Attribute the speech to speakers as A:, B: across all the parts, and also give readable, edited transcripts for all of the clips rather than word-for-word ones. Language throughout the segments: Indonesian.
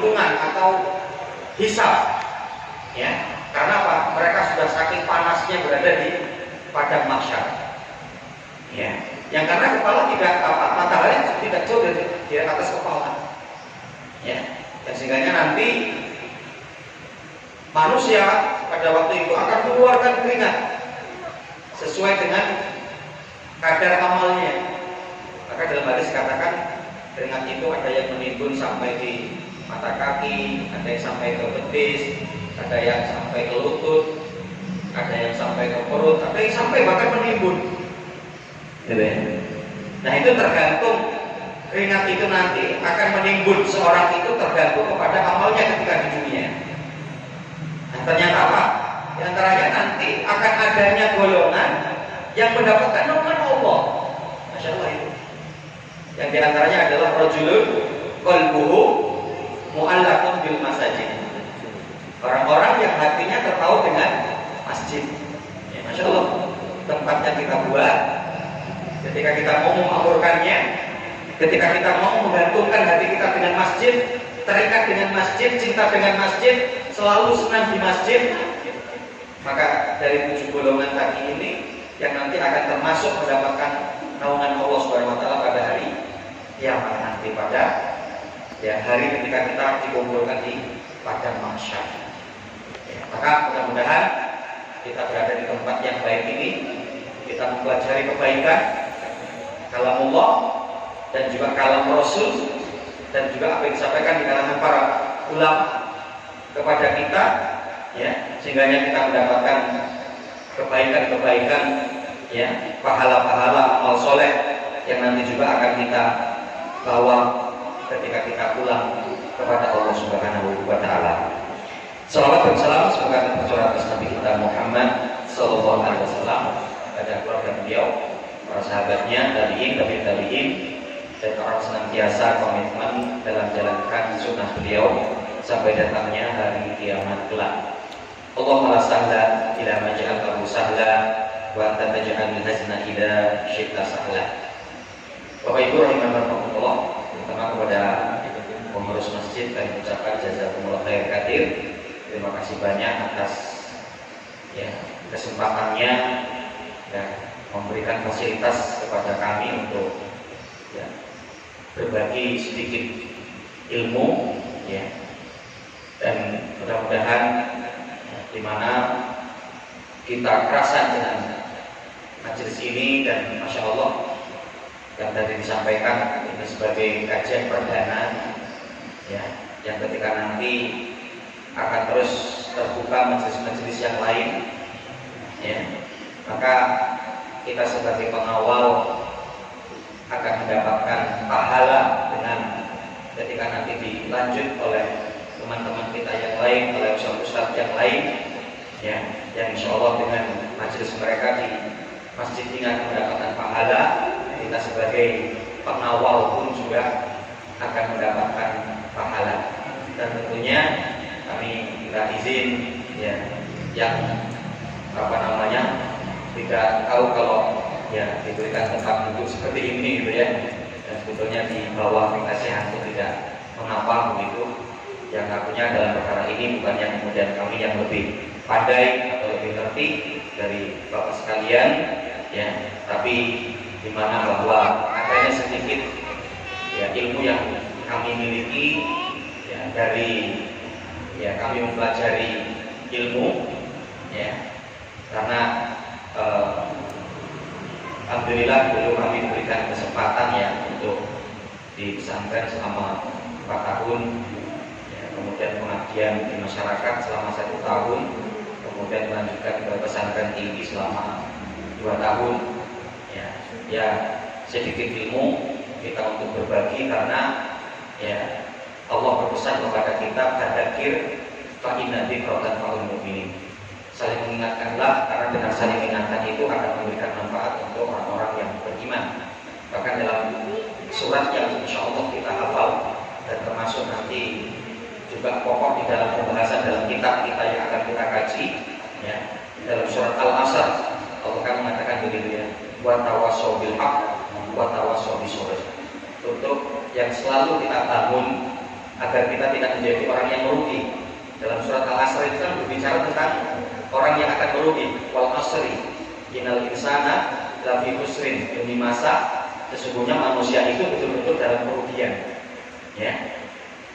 A: hitungan atau hisab. Ya, karena apa? Mereka sudah saking panasnya berada di padang mahsyar. Ya, yang karena kepala tidak matahari tidak jauh di atas kepala. Ya, dan sehingga nanti manusia pada waktu itu akan mengeluarkan keringat sesuai dengan kadar amalnya. Maka dalam hadis katakan keringat itu ada yang menimbun sampai di mata kaki, ada yang sampai ke betis, ada yang sampai ke lutut, ada yang sampai ke perut, ada yang sampai bahkan menimbun. Nah itu tergantung keringat itu nanti akan menimbun seorang itu tergantung kepada amalnya ketika di dunia. Nah ternyata apa? Di antaranya nanti akan adanya golongan yang mendapatkan naungan Allah. Masya Allah itu. Yang di antaranya adalah rajulun qalbuhu mu'allaqun bil masajid. Orang-orang yang hatinya terpaut dengan masjid. Ya, Masya Allah, tempatnya kita buat. Ketika kita mau memakmurkannya, ketika kita mau menggantungkan hati kita dengan masjid, terikat dengan masjid, cinta dengan masjid, selalu senang di masjid, maka dari 7 golongan tadi ini yang nanti akan termasuk mendapatkan naungan Allah Subhanahu wa taala pada hari kiamat nanti, pada hari ketika kita dikumpulkan di padang mahsyar. Maka mudah-mudahan kita berada di tempat yang baik ini, kita mempelajari kebaikan kalamullah dan juga kalam Rasul dan juga apa yang disampaikan di kalangan para ulama kepada kita, ya, sehingga kita mendapatkan kebaikan-kebaikan, ya, pahala-pahala amal soleh yang nanti juga akan kita bawa ketika kita pulang kepada Allah Subhanahu wa taala. Salawat dan salam semoga tercurah atas Nabi kita Muhammad sallallahu alaihi wasallam, pada keluarga beliau, para sahabatnya, tabi'in, dan orang senantiasa komitmen dalam jalankan sunnah beliau sampai datangnya hari kiamat kelak. Allahumma la sahla ila ma ja'altahu sahla wa anta taj'alul hazna ila syi'ta sahla. Bapak Ibu rahimakumullah, terutama kepada pengurus masjid, kami ucapkan jazakumullah khair katsir. Terima kasih banyak atas kesempatannya dan memberikan fasilitas kepada kami untuk berbagi sedikit ilmu, dan mudah-mudahan di mana kita kerasa dengan majelis ini, dan Masya Allah yang tadi disampaikan ini sebagai kajian perdana, yang ketika nanti akan terus terbuka majelis-majelis yang lain, maka kita sebagai pengawal akan mendapatkan pahala dengan ketika nanti dilanjut oleh teman-teman kita yang lain, oleh ustaz-ustaz yang lain, yang insya Allah dengan majelis mereka di masjid ini akan mendapatkan pahala. Kita sebagai pengawal pun juga akan mendapatkan pahala. Dan tentunya kami minta izin, yang tidak tahu kalau diberikan tempat duduk seperti ini gitu ya, dan sebetulnya di bawah penasihat itu tidak mengapa begitu. Yang artinya dalam perkara ini bukannya kemudian kami yang lebih pandai atau lebih ngerti dari bapak sekalian, tapi di mana bahwa adanya sedikit ilmu yang kami miliki, dari kami mempelajari ilmu, karena alhamdulillah dulu kami diberikan kesempatan untuk di pesantren selama 4 tahun, kemudian pengabdian di masyarakat selama 1 tahun, kemudian melanjutkan ke pesantren tinggi selama 2 tahun. Sedikit ilmu kita untuk berbagi, karena Allah berpesan kepada kita, fadzakir fa inna dzikratan tanfa'ul mu'minin. Saling mengingatkanlah, karena dengan saling mengingatkan itu akan memberikan manfaat untuk orang-orang yang beriman. Bahkan dalam surat yang insya Allah kita hafal dan termasuk nanti juga pokok di dalam pembahasan dalam kitab kita yang akan kita kaji, dalam surat Al-Asr Allah kan mengatakan begitu, wa tawassaw bil haqq wa tawassaw bis sabr. Untuk yang selalu kita bangun agar kita tidak menjadi orang yang merugi. Dalam surat Al-Asr itu kan berbicara tentang orang yang akan merugi. Wal asri innal insana lafi khusrin, demi masa sesungguhnya manusia itu betul-betul dalam kerugian. Ya.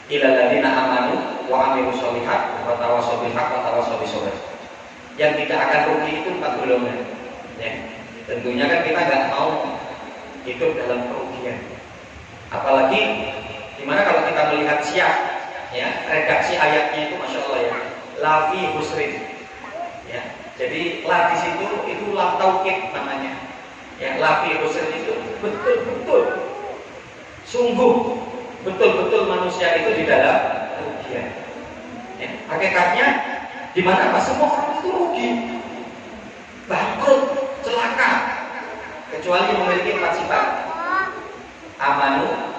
A: Illal ladzina amanu wa amilus sholihat wa tawassaw bil haqq wa tawassaw bis sabr. Yang tidak akan rugi itu 4 golongan. Ya. Tentunya kan kita nggak mau hidup dalam kerugian. Apalagi dimana kalau kita melihat syiah, ya, redaksi ayatnya itu masya Allah ya, lafi husrin. Ya. Jadi la di situ itu lam taukid namanya. Ya, lafi husrin itu betul-betul, sungguh betul-betul manusia itu di dalam kerugian. Ya, hakikatnya di mana semua orang itu rugi, bangkrut, celaka, kecuali memiliki 4 sifat: amanu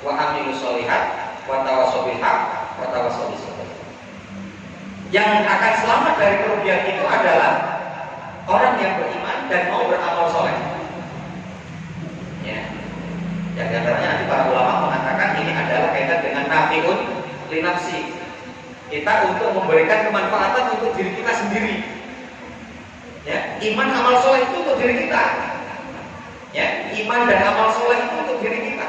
A: wa amilus sholihat wa tawassaw bil haqq wa tawassaw bis sabr. Yang akan selamat dari kerugian itu adalah orang yang beriman dan mau beramal soleh. Ya, yang diantaranya nanti para ulama mengatakan ini adalah kaitan dengan nafiun li nafsi. Kita untuk memberikan kemanfaatan untuk diri kita sendiri. Ya, iman amal soleh itu untuk diri kita. Ya, iman dan amal soleh itu untuk diri kita.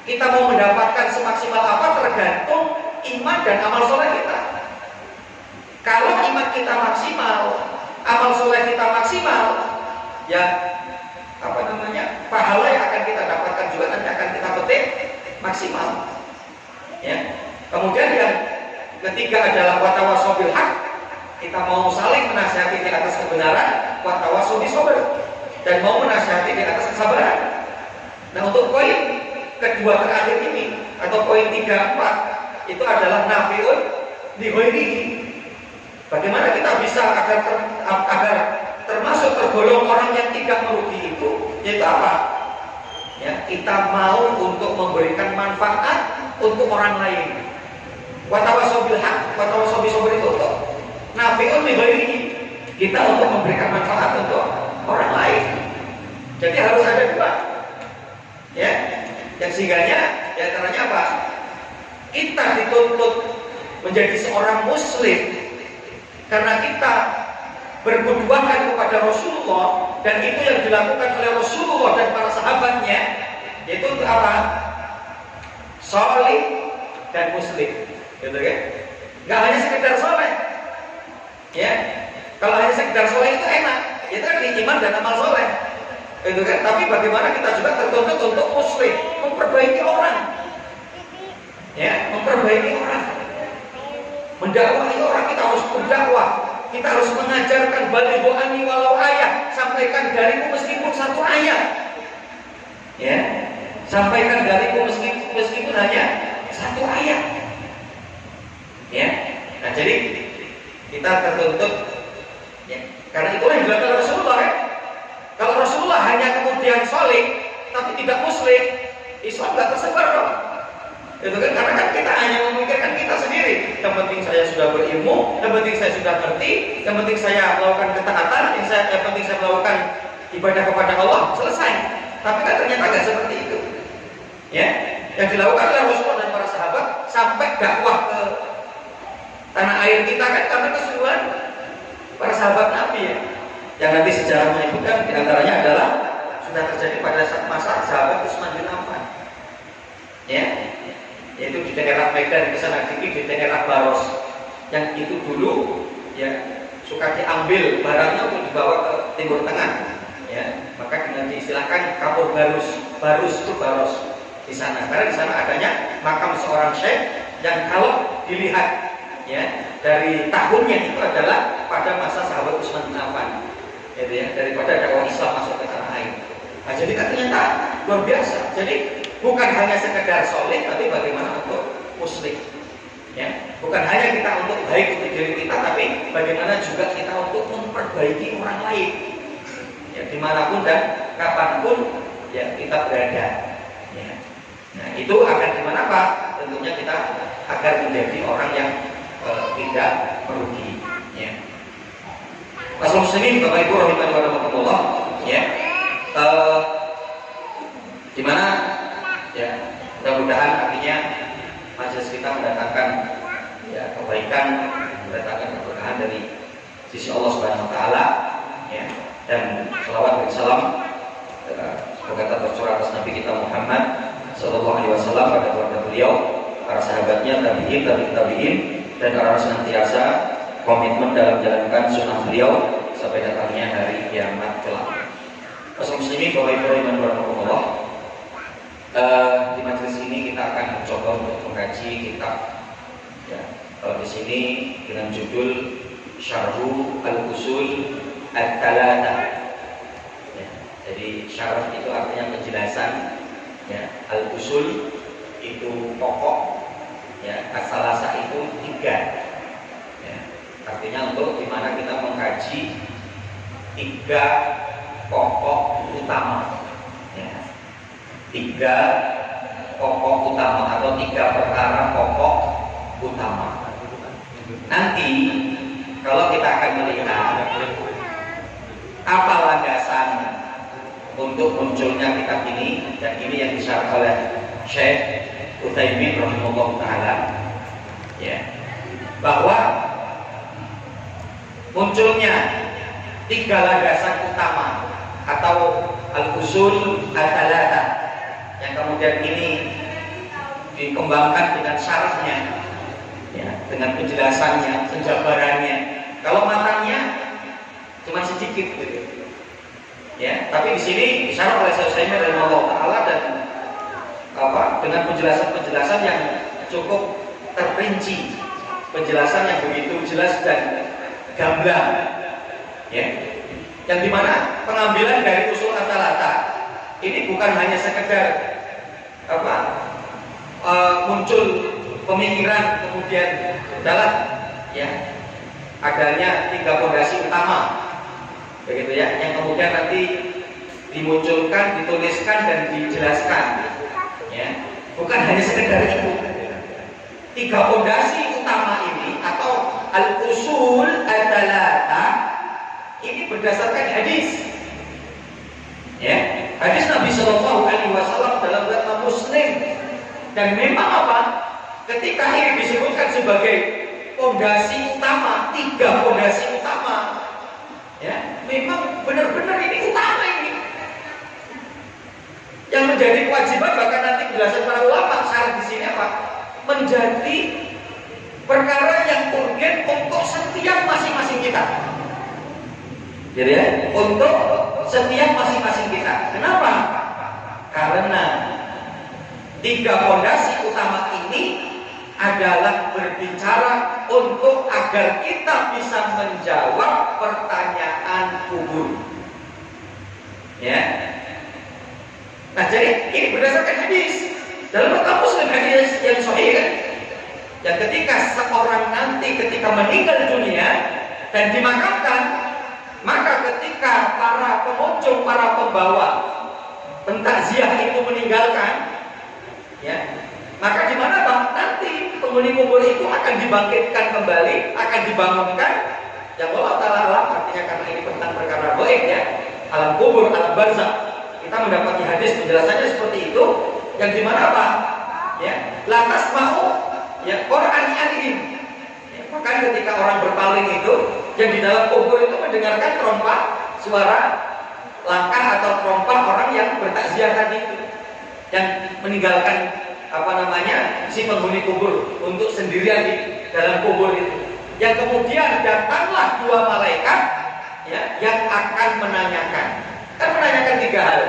A: Kita mau mendapatkan semaksimal apa tergantung iman dan amal soleh kita. Kalau iman kita maksimal, amal soleh kita maksimal, ya apa namanya, pahala yang akan kita dapatkan juga nanti akan kita petik maksimal. Ya. Kemudian yang ketiga adalah wa tawassaw bil haqq. Kita mau saling menasihati di atas kebenaran, wa tawassaw bis sabr, dan mau menasihati di atas kesabaran. Nah, untuk poin kedua terakhir ini atau poin 3, 4 itu adalah nafiun li ghairihi. Bagaimana kita bisa agar termasuk tergolong orang yang tidak merugi itu, yaitu apa? Ya, kita mau untuk memberikan manfaat untuk orang lain. Wa tawassaw bil haqq wa tawassaw bis sabr itu untuk nafiun li ghairihi. Kita untuk memberikan manfaat untuk orang lain. Jadi harus ada 2. Ya. Yang sehingganya diantaranya apa? Kita dituntut menjadi seorang muslim karena kita berbuduakan kepada Rasulullah, dan itu yang dilakukan oleh Rasulullah dan para sahabatnya, yaitu apa? Sholih dan muslim, gitu kan? Gak hanya sekedar soleh, ya. Kalau hanya sekedar soleh itu enak, itu kan iman dan amal soleh, gitu kan? Tapi bagaimana kita juga tertuntut untuk muslim, memperbaiki orang, ya, memperbaiki orang, mendakwahi orang. Kita harus berdakwah, kita harus mengajarkan balighu anni walau ayat, sampaikan dariku meskipun 1 ayat, ya, sampaikan dariku meskipun hanya 1 ayat, ya. Nah, jadi kita tertuntut, ya, karena itulah yang dilakukan Rasulullah, ya. Kalau Rasulullah hanya kemudian soleh tapi tidak muslim, Islam nggak tersebar dong. Itu kan karena kan kita hanya memikirkan kita sendiri. Yang penting saya sudah berilmu, yang penting saya sudah ngerti, yang penting saya melakukan ketaatan, yang penting saya melakukan ibadah kepada Allah, selesai. Tapi kan ternyata nggak seperti itu. Ya, yang dilakukan oleh Rasulullah dan para sahabat sampai dakwah ke tanah air kita kan karena keseluruhan para sahabat Nabi, ya. Yang nanti sejarah menyebutkan diantaranya adalah sudah terjadi pada masa sahabat Utsman bin Affan, ya, yaitu di daerah Medan, di sana di daerah Baros, yang itu dulu, ya, suka diambil barangnya untuk dibawa ke Timur Tengah, ya, maka dengan diistilahkan kapur Barus itu Baros di sana, karena di sana adanya makam seorang syekh yang kalau dilihat, ya, dari tahunnya itu adalah pada masa sahabat Utsman bin Affan, gitu ya, daripada dakwah Islam masuk ke tanah air. Nah, jadi kan ternyata luar biasa. Jadi bukan hanya sekedar soleh, tapi bagaimana untuk muslim, ya. Bukan hanya kita untuk baik untuk diri kita, tapi bagaimana juga kita untuk memperbaiki orang lain, ya, dimanapun dan kapanpun, ya, kita berada, ya. Nah, itu akan gimana Pak? Tentunya kita agar menjadi orang yang tidak merugi, ya. Kaum muslimin, Bapak Ibu rahimani wa rahmatullah, ya. Dimana, ya, mudah-mudahan artinya majelis kita mendatangkan ya kebaikan, mendatangkan keberkahan dari sisi Allah Subhanahu Wa Taala, ya. Dan selawat dan salam semoga tercurah atas Nabi kita Muhammad Sallallahu Alaihi Wasallam, pada keluarga beliau, para sahabatnya, tabi'in, dan orang senantiasa komitmen dalam menjalankan sunnah beliau sampai datangnya hari kiamat kelak. Assalamualaikum muslimin, Bapak Ibu iman warahmatullah. Di majelis ini kita akan mencoba untuk mengkaji kitab. Ya, kalau di sini dengan judul Syarhu Al-Usul Al-Thalatha. Ya, jadi syarh itu artinya penjelasan. Ya, Al-Usul itu pokok. Ya, As-Salasa itu 3. Ya, artinya untuk dimana kita mengkaji 3 pokok utama, ya. 3 pokok utama atau 3 perkara pokok utama. Nanti kalau kita akan melihat apa landasan untuk munculnya kitab ini, dan ini yang disyarah oleh Syekh Utsaimin rahimahullah taala, ya, bahwa munculnya 3 landasan utama atau al-usul al-thalatha yang kemudian ini dikembangkan dengan syarahnya, ya, dengan penjelasannya, penjabarannya. Kalau matanya cuma sedikit gitu, ya, tapi di sini disyarah oleh Syekh rahimahullah taala dan dengan penjelasan-penjelasan yang cukup terperinci, penjelasan yang begitu jelas dan gamblang, ya, yang dimana pengambilan dari usul al-thalatha ini bukan hanya sekedar muncul pemikiran kemudian jalan, ya, adanya 3 fondasi utama, begitu ya, yang kemudian nanti dimunculkan, dituliskan dan dijelaskan, ya, bukan hanya sekedar itu. 3 fondasi utama ini atau al-usul al-thalatha ini berdasarkan hadis, ya, hadis Nabi Shallallahu Alaihi Wasallam dalam riwayat Muslim. Dan memang apa? Ketika ini disebutkan sebagai fondasi utama, 3 fondasi utama, ya, memang benar-benar ini utama ini. Yang menjadi kewajiban, bahkan nanti penjelasan para ulama syarat di sini apa? Menjadi perkara yang urgen untuk setiap masing-masing kita. Jadi ya, untuk setiap masing-masing kita. Kenapa? Karena 3 fondasi utama ini adalah berbicara untuk agar kita bisa menjawab pertanyaan kubur. Ya. Nah, jadi ini berdasarkan hadis. Dalam kamus hadis yang sahih kan, yang ketika seorang nanti ketika meninggal dunia dan dimakamkan, maka ketika para pengunjung, para pembawa pentakziah itu meninggalkan, ya, maka di mana Pak? Nanti penghuni kubur itu akan dibangkitkan kembali, akan dibangunkan. Yang Allah Ta'ala alam, artinya karena ini tentang perkara gaib, ya, alam kubur, alam barzakh. Kita mendapati hadis penjelasannya seperti itu, yang di mana Pak? Ya, lantas mau, ya, Quran alim. Bahkan ketika orang berpaling itu, yang di dalam kubur itu mendengarkan trompa, suara langkah atau trompa orang yang bertakziah tadi itu, yang meninggalkan si penghuni kubur untuk sendirian di dalam kubur itu. Yang kemudian datanglah 2 malaikat, ya, yang akan menanyakan 3 hal,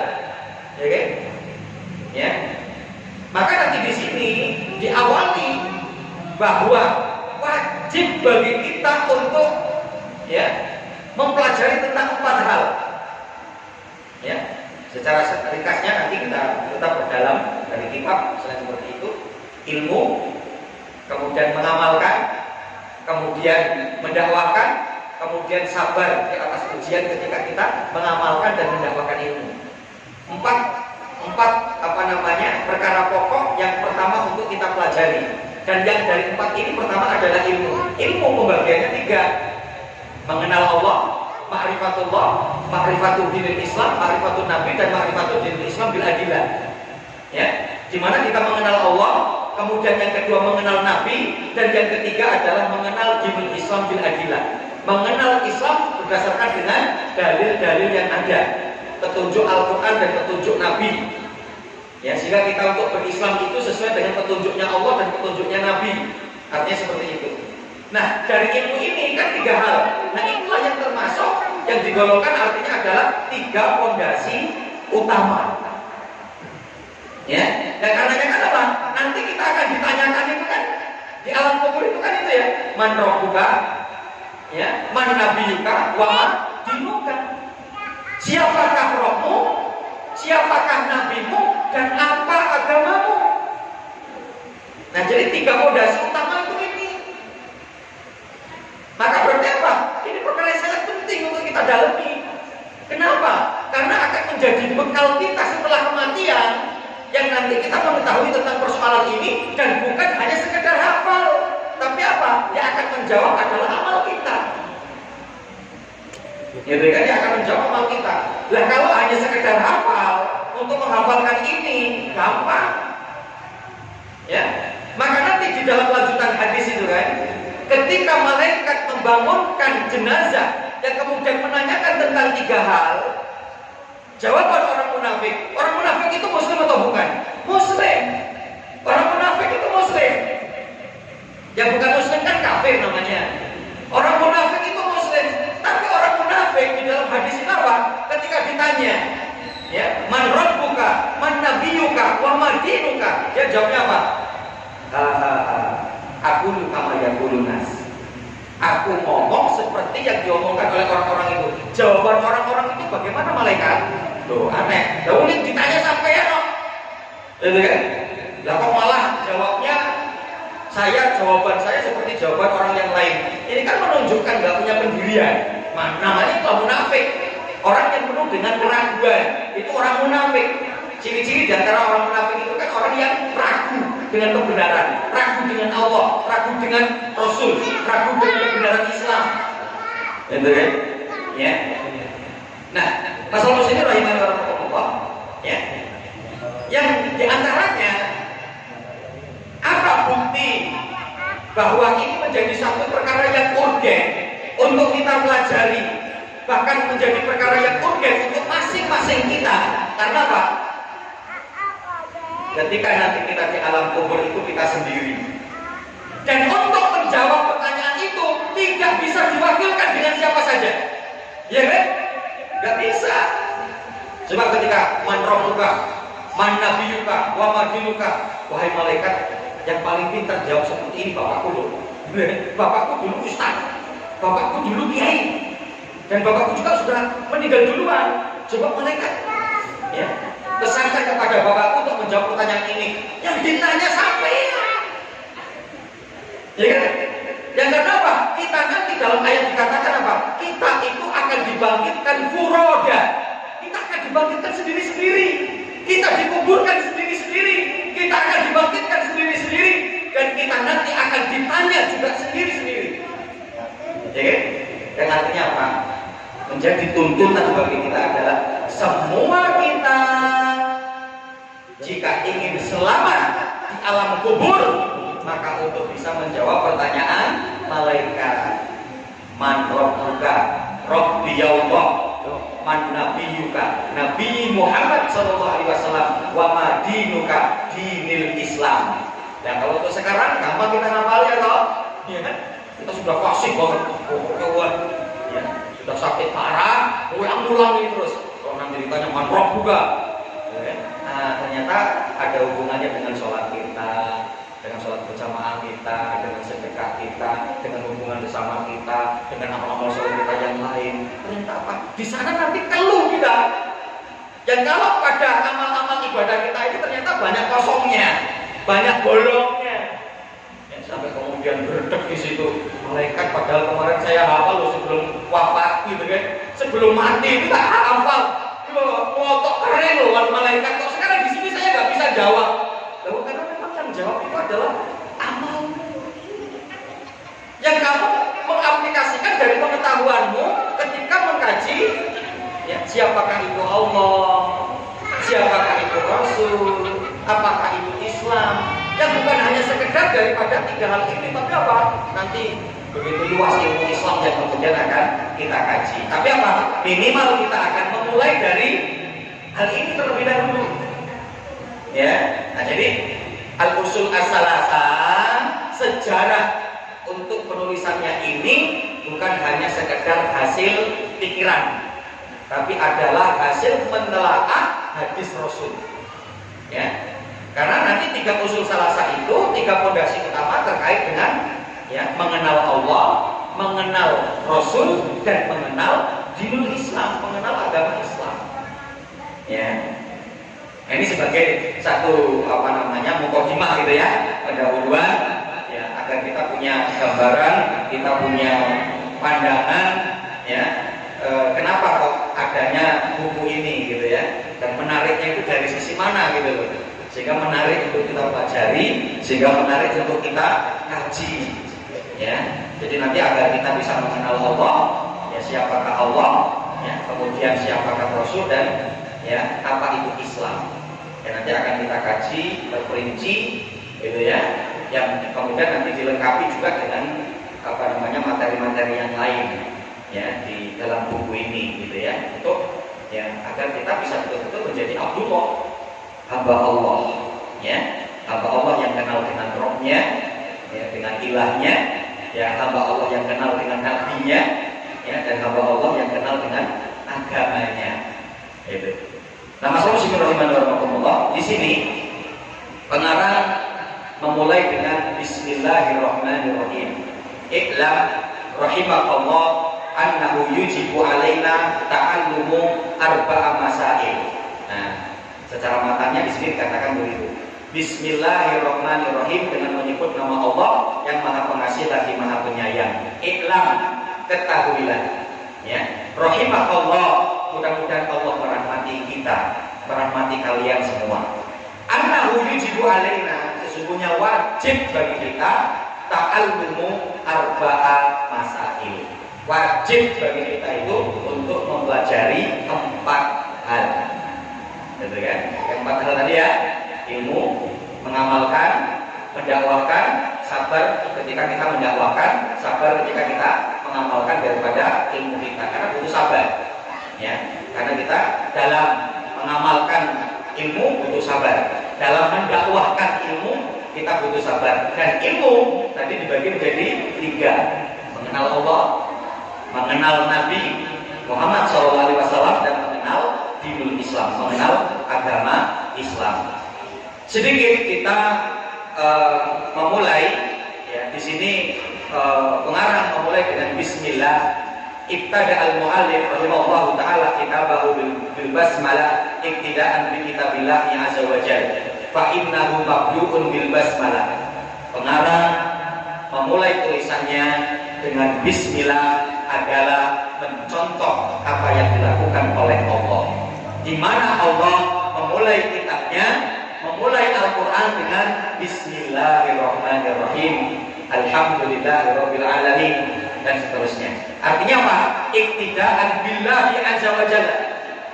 A: ya kan? Ya. Maka nanti di sini diawali bahwa wajib bagi kita untuk, ya, mempelajari tentang 4 hal. Ya, secara ringkasnya nanti kita tetap berdalam dari kitab selain seperti itu, ilmu, kemudian mengamalkan, kemudian mendakwakan, kemudian sabar di atas ujian ketika kita mengamalkan dan mendakwakan ilmu. 4 perkara pokok yang pertama untuk kita pelajari. Dan yang dari 4 ini pertama adalah ilmu. Ilmu pembagiannya 3. Mengenal Allah, ma'rifatullah, ma'rifatul dinil Islam, ma'rifatul Nabi, dan ma'rifatul dinil Islam bil adillah. Ya, di mana kita mengenal Allah, kemudian yang kedua mengenal Nabi, dan yang ketiga adalah mengenal dinul Islam bil adillah. Mengenal Islam berdasarkan dengan dalil-dalil yang ada, petunjuk Al-Quran dan petunjuk Nabi. Ya, sehingga kita untuk berislam itu sesuai dengan petunjuknya Allah dan petunjuknya Nabi. Artinya seperti itu. Nah, dari ilmu ini kan 3 hal. Nah, itulah yang termasuk yang digolongkan, artinya adalah 3 fondasi utama. Ya, dan karenanya kan apa? Nanti kita akan ditanyakan itu kan di alam kubur itu kan itu ya. Man rabbuka, ya, man nabiyuka, wa ma dinuka. Siapakah rohmu? Siapakah nabimu? Dan apa agamamu? Nah, jadi 3 fondasi utama itu ini. Maka berarti apa? Ini perkara yang sangat penting untuk kita dalami. Kenapa? Karena akan menjadi bekal kita setelah kematian, yang nanti kita mengetahui tentang persoalan ini, dan bukan hanya sekedar hafal, tapi apa? Yang akan menjawab adalah amal kita. Gitu kan? Yang akan menjawab amal kita. Lah kalau hanya sekedar hafal, untuk menghafalkan ini gampang. Ya. Maka nanti di dalam lanjutan hadis itu kan, ketika malaikat membangunkan jenazah yang kemudian menanyakan tentang 3 hal, jawaban orang munafik itu muslim atau bukan? Muslim. Orang munafik itu muslim. Yang bukan muslim kan kafir namanya. Orang munafik itu muslim. Tapi orang munafik di dalam hadis ini apa? Ketika ditanya, ya, man rabbuka, man nabiyuka, wa ma dinuka, dia jawabnya apa? Aku kama yaqulun nas. Aku ngomong seperti yang diomongkan oleh orang-orang itu. Jawaban orang-orang itu bagaimana malaikat? Tuh aneh. Lalu ini ditanya sampai ya, no? Gitu kan? Lah kok malah jawabnya jawaban saya seperti jawaban orang yang lain. Ini kan menunjukkan nggak punya pendirian. Namanya itu munafik. Orang yang penuh dengan keraguan, itu orang munafik. Ciri-ciri di antara orang munafik itu kan orang yang ragu dengan kebenaran, ragu dengan Allah, ragu dengan Rasul, ragu dengan kebenaran Islam. Gitu kan? Ya. Nah, masalah ini rahimahullah warahmatullah, ya. Yang di antaranya apa bukti bahwa ini menjadi satu perkara yang urgen untuk kita pelajari, bahkan menjadi perkara yang urgen untuk masing-masing kita. Karena apa? Ketika nanti kita di alam kubur itu kita sendiri, dan untuk menjawab pertanyaan itu tidak bisa diwakilkan dengan siapa saja, ya kan? Gak bisa. Coba ketika man rabbuka, man nabiyuka, wa ma dinuka, wahai malaikat, yang paling pintar jawab seperti ini bapakku loh. Bapakku dulu ustaz, bapakku dulu kiai, dan bapakku juga sudah meninggal duluan. Coba malaikat, ya, pesankan kepada bapakku untuk menjawab pertanyaan ini. Yang ditanya sampai ya kan? Yang kenapa? Kita nanti dalam ayat dikatakan apa? Kita itu akan dibangkitkan furoda. Kita akan dibangkitkan sendiri-sendiri. Kita dikuburkan sendiri-sendiri. Kita akan dibangkitkan sendiri-sendiri. Dan kita nanti akan ditanya juga sendiri-sendiri. Ya kan? Dan artinya apa? Menjadi tuntutan bagi kita adalah semua kita jika ingin selamat di alam kubur, maka untuk bisa menjawab pertanyaan malaikat, man rabbuka, rabbiyallah, man nabiyuka, Nabi Muhammad SAW, wa ma dinuka, dinil Islam. Dan kalau untuk sekarang gampang kita ngapal ya toh, ya kan? Kita sudah fasih banget, ya, sudah sakit parah, ulang-ulang ini terus. Kalau nanti ditanya man rabbuka, ya kan? Nah, ternyata ada hubungannya dengan sholat kita, dengan sholat berjamaah kita, dengan sedekah kita, dengan hubungan bersama kita, dengan amal-amal sholat kita yang lain. Ternyata apa? Di sana nanti keluh kita. Dan kalau pada amal-amal ibadah kita ini ternyata banyak kosongnya, banyak bolongnya. Ya, sampai kemudian berdek di situ. Malaikat padahal kemarin saya hafal loh sebelum wafat gitu kan, sebelum mati itu tak hafal. Motok keren loh malaikat, kok sekarang di sini saya nggak bisa jawab. Lalu karena memang yang jawab itu adalah amal yang kamu mengaplikasikan dari pengetahuanmu ketika mengkaji, ya, siapakah itu Allah, siapakah itu Rasul, apakah itu Islam, yang bukan hanya sekedar daripada 3 hal ini, tapi apa? Nanti begitu luas ilmu Islam yang kemudian akan kita kaji. Tapi apa? Minimal kita akan memulai dari hal ini terlebih dahulu. Ya, nah jadi al-usul as-salasa, sejarah untuk penulisannya ini bukan hanya sekedar hasil pikiran, tapi adalah hasil menelaah hadis Rasul. Ya, karena nanti 3 usul salasa itu 3 fondasi utama terkait dengan ya mengenal Allah, mengenal Rasul, dan mengenal dinul Islam, mengenal agama Islam. Ya, ini sebagai satu mukadimah gitu ya, pendahuluan ya, agar kita punya gambaran, kita punya pandangan ya, kenapa kok adanya buku ini gitu ya, dan menariknya itu dari sisi mana gitu loh, sehingga menarik untuk kita pelajari, sehingga menarik untuk kita kaji ya. Jadi nanti agar kita bisa mengenal Allah ya, siapakah Allah ya, kemudian siapakah Rasul, dan ya apa itu Islam ya, nanti akan kita kaji terperinci gitu ya, yang kemudian nanti dilengkapi juga dengan materi-materi yang lain ya di dalam buku ini gitu ya, untuk ya agar kita bisa betul-betul menjadi Abdullah, hamba Allah ya, hamba Allah yang kenal dengan Rohnya ya, dengan ilahnya ya, hamba Allah yang kenal dengan nabinya ya, dan hamba Allah yang kenal dengan agamanya gitu. Nah, masalah bismillahirrahmanirrahim, di sini pengarang memulai dengan bismillahirrahmanirrahim. Iqlam rahimakallah annahu yujibu alaina ta'allumu arba'a masail. Nah, secara matanya di sini dikatakan begitu. Bismillahirrahmanirrahim, dengan menyebut nama Allah yang Maha Pengasih lagi Maha Penyayang. Iqlam, ketahuilah ya. Rahimakallah, mudah-mudahan Allah merahmati kita, merahmati kalian semua. Annahu yujibu alaina, sesungguhnya wajib bagi kita ta'allumu arba'a masail. Wajib bagi kita itu untuk mempelajari 4 hal. Gitu kan? Yang 4 hal tadi ya, ilmu, mengamalkan, mendakwahkan, sabar ketika kita mendakwahkan, sabar ketika kita mengamalkan daripada ilmu kita, karena butuh sabar ya, karena kita dalam mengamalkan ilmu butuh sabar, dalam mendakwahkan ilmu kita butuh sabar. Dan ilmu tadi dibagi menjadi 3, mengenal Allah, mengenal Nabi Muhammad SAW, dan mengenal dinul Islam, mengenal agama Islam. Sedikit kita memulai ya, di sini pengarang memulai dengan Bismillah. Ibtada al-muallif rahimahullah ta'ala kitabahu bil basmalah iktidaan bi kitabillahi azza wa jalla fa innahu mabdu'un bil basmalah. Pengarang memulai tulisannya dengan Bismillah adalah mencontoh apa yang dilakukan oleh Allah, di mana Allah memulai kitabnya, memulai Al-Quran dengan Bismillahirrahmanirrahim, Alhamdulillahirabbil alamin, dan seterusnya. Artinya apa? Iktidaan billahi azza wa jalla,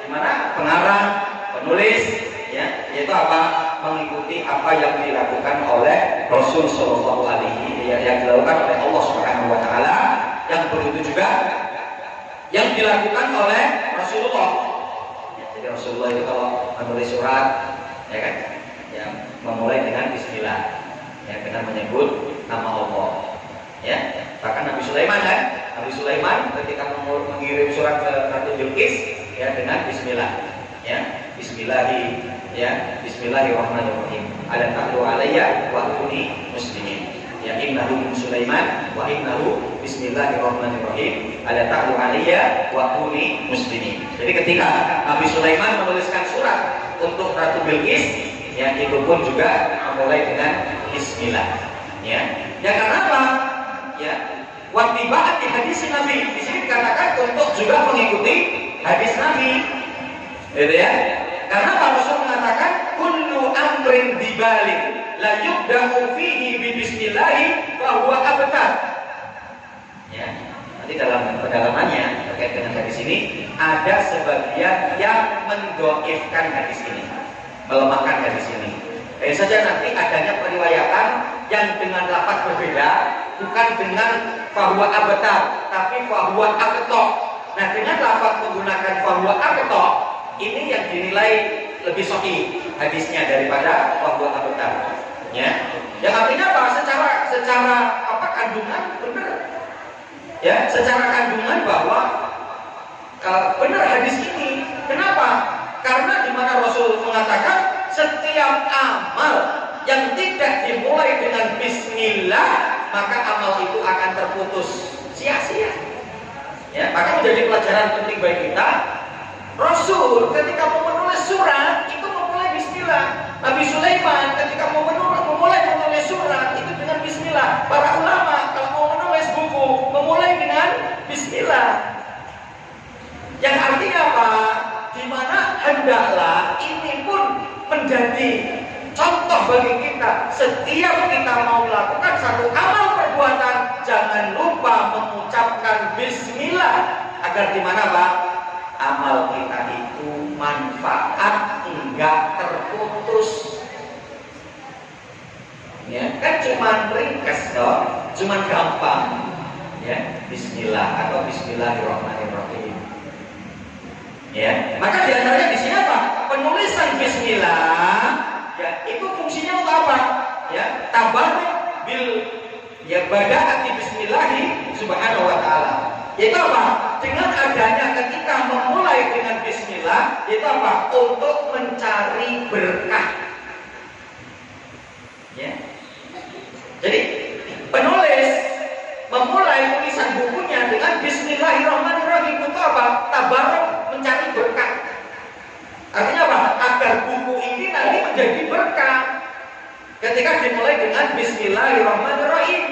A: di mana pengarang, penulis ya, yaitu apa? Mengikuti apa yang dilakukan oleh Rasul sallallahu alaihi, yang dilakukan oleh Allah Subhanahu wa taala, yang begitu juga yang dilakukan oleh Rasulullah. Ya, jadi Rasulullah itu kalau menulis surat ya kan, yang memulai dengan Bismillah ya, dengan menyebut nama Allah ya. Bahkan Nabi Sulaiman kan, Nabi Sulaiman ketika mengirim surat ke Ratu Bilqis ya, dengan Bismillah ya, Bismillahirrahmanirrahim, ala ta'lu alayya wa atuni muslimin ya, innahu min Sulaiman wa innahu bismillahirrahmanirrahim, ala ta'lu alayya wa atuni muslimin. Jadi ketika Nabi Sulaiman menuliskan surat untuk Ratu Bilqis ya, itu pun juga memulai dengan Bismillah ya. Ya karena apa? Ya, wattibaat di hadis Nabi. Di sini dikatakan untuk juga mengikuti hadis Nabi. Gitu ya. Karena Pak Rasul mengatakan kullu amrin dibalik la yubda'u fihi bi bismillah fa huwa abtar. Ya. Nanti dalam pendalamannya terkait dengan hadis ini ada sebagian yang mendhaifkan hadis ini, melemahkan hadis ini. saja nanti adanya periwayatan yang dengan lafaz berbeda, bukan dengan fahuwa abtar, tapi fahuwa aqta. Nah, dengan lafaz menggunakan fahuwa aqta, ini yang dinilai lebih sahih hadisnya daripada fahuwa abtar. Ya, yang artinya apa? Secara apa, kandungan benar. Ya, secara kandungan bahwa benar hadis ini. Kenapa? Karena di mana Rasul mengatakan setiap amal yang tidak dimulai dengan bismillah, maka amal itu akan terputus sia-sia. Ya, maka menjadi pelajaran penting bagi kita. Rasul ketika mau menulis surat itu memulai bismillah. Nabi Sulaiman ketika mau memulai menulis surat itu dengan bismillah. Para ulama kalau mau menulis buku memulai dengan bismillah. Yang artinya apa? Di mana hendaklah ini pun menjadi contoh bagi kita. Setiap kita mau melakukan satu amal perbuatan, jangan lupa mengucapkan bismillah agar di mana Pak? Amal kita itu manfaat enggak terputus. Ya, kan cuma ringkas dong, cuma gampang. Ya, bismillah atau bismillahirrahmanirrahim. Ya, maka diantaranya di sini apa? Penulisan bismillah, ya itu fungsinya untuk apa? Ya, tabarruk bil ya badaati bismillahi subhanahu wa ta'ala. Itu apa? Dengan adanya ketika memulai dengan bismillah, itu apa? Untuk mencari berkah. Ya. Jadi penulis memulai tulisan bukunya dengan bismillahirrahmanirrahim untuk apa? Tabarruk, mencari berkah. Artinya apa? Agar buku ini nanti menjadi berkah ketika dimulai dengan bismillahirrahmanirrahim.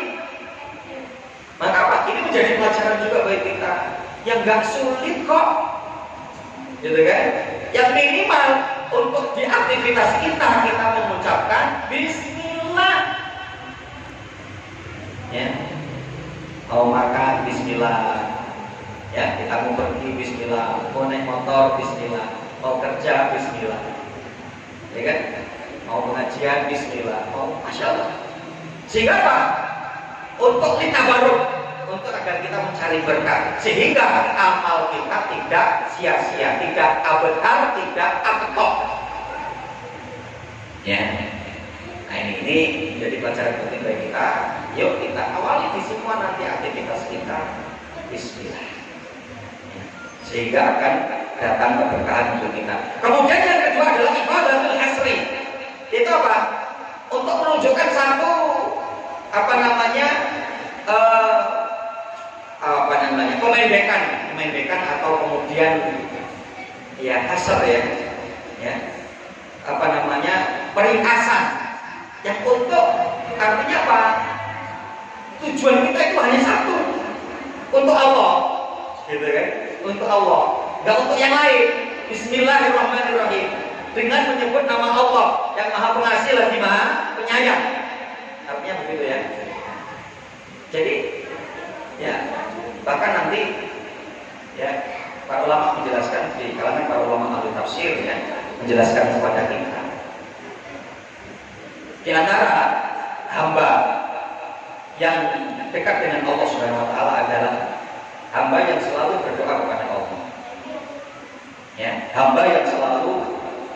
A: Maka apa? Ini menjadi pelajaran juga bagi kita. Yang gak sulit kok, gitu kan? Yang minimal untuk di aktivitas kita mengucapkan bismillah. Ya, mau makan bismillah. Ya, kita mau pergi bismillah, mau naik motor bismillah, mau kerja bismillah. Ya kan? Mau pengajian bismillah, mau masya Allah. Sehingga apa? Untuk ditabaruk, untuk agar kita mencari berkah, sehingga amal kita tidak sia-sia, tidak abtar, tidak aqta. Ya. Nah ini jadi pelajaran penting bagi kita. Yuk kita awali di semua nanti aktivitas kita bismillah. Ya. Sehingga akan datang keberkahan untuk kita. Kemudian yang kedua adalah ibadatul hasri. Itu apa? Untuk menunjukkan satu kemendekan atau kemudian ya hasr ya peringkasan yang untuk artinya apa? Tujuan kita itu hanya satu, untuk Allah, gitu kan? Untuk Allah, nggak untuk yang lain. Bismillahirrahmanirrahim, dengan menyebut nama Allah yang Maha Pengasih lagi Maha Penyayang. Artinya begitu ya. Jadi ya bahkan nanti ya para ulama menjelaskan di kalangan para ulama ahli tafsir ya menjelaskan kepada kita di antara hamba yang dekat dengan Allah Subhanahu wa taala adalah hamba yang selalu berdoa kepada Allah. Ya, hamba yang selalu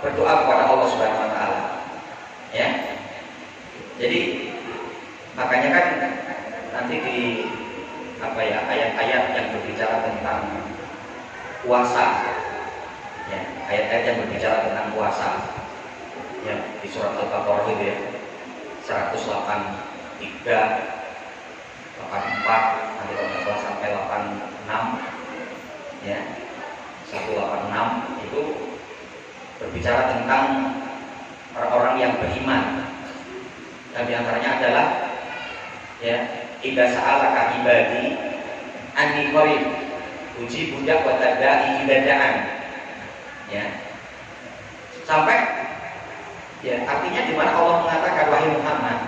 A: berdoa kepada Allah Subhanahu wa taala. Ya. Jadi makanya kan nanti di ayat-ayat yang berbicara tentang puasa. Ya, ayat-ayat yang berbicara tentang puasa. Ya, di surat Al-Baqarah itu ya. 183, 84, nanti kalau sampai 86 ya. 186 itu berbicara tentang orang-orang yang beriman. Dan diantaranya adalah ya, idza sa'alaka ibadi anni qarib ujibu da'wata da'i idza da'an. Ya. Sampai ya, artinya di mana Allah mengatakan wahai Muhammad,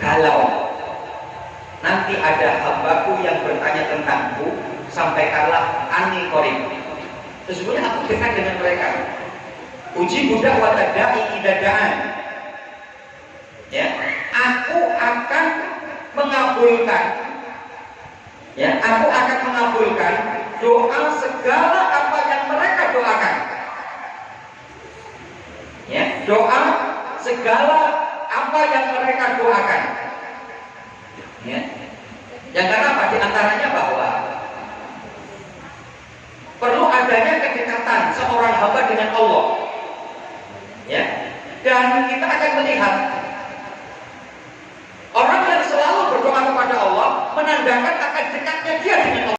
A: kalau nanti ada hambaku yang bertanya tentangku, sampaikanlah anni qarib. Sesungguhnya aku dekat dengan mereka. Uji budak watada'i idadaan. Ya, aku akan mengabulkan. Ya, aku akan mengabulkan doa segala apa yang mereka doakan. Ya, doa segala apa yang mereka doakan. Ya. Yang kenapa? Di antaranya bahwa perlu adanya kedekatan seorang hamba dengan Allah. Ya. Dan kita akan melihat orang yang selalu berdoa kepada Allah menandakan akan dekatnya dia dengan Allah.